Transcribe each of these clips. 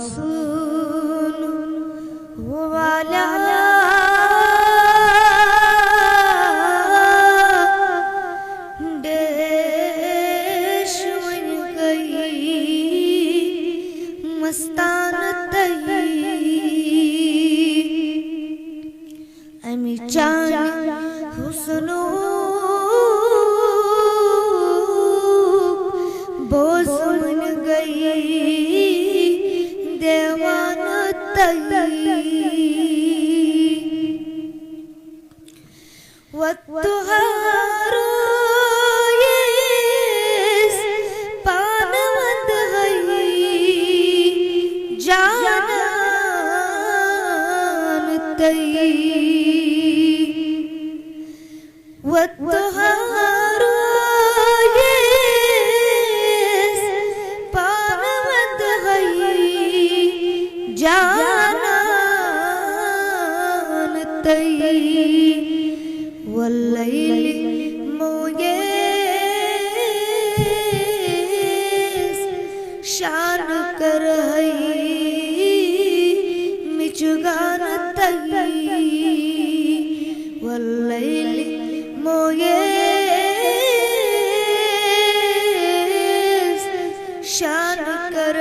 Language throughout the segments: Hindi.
रसूल वाला देश बन गई मस्तान तही अमी चांद हुस्नो बोझ बन गई देवान तही वत्तुहारो येस पानवंद गई जानन तही वत्तुहारो येस पानवंद गई जानन तही वल्लैल मोयेस शान कर मिचुगान तही वल्लैल मोयेस शान कर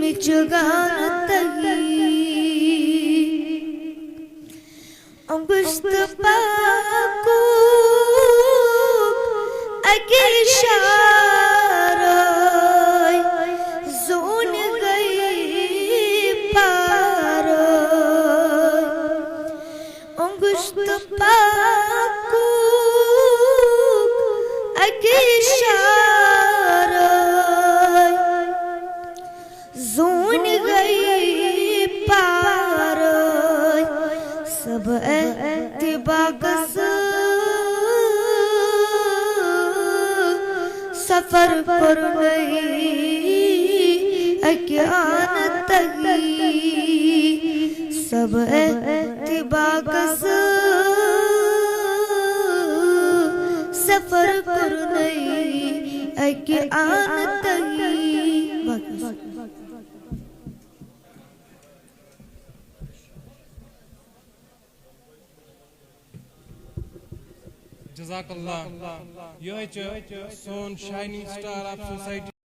मिचुगान तही अंगुस्त पाको अके इशाराय जोन गई पार अंगुस्त पाको अके इशाराय जोन गई पार सब एतिबाकस सफर पर अज्ञान तही सब एतिबाकस सफर पर अज्ञान तही जज़ाकल्लाह। ये सोन शाइनिंग स्टार ऑफ सोसाइटी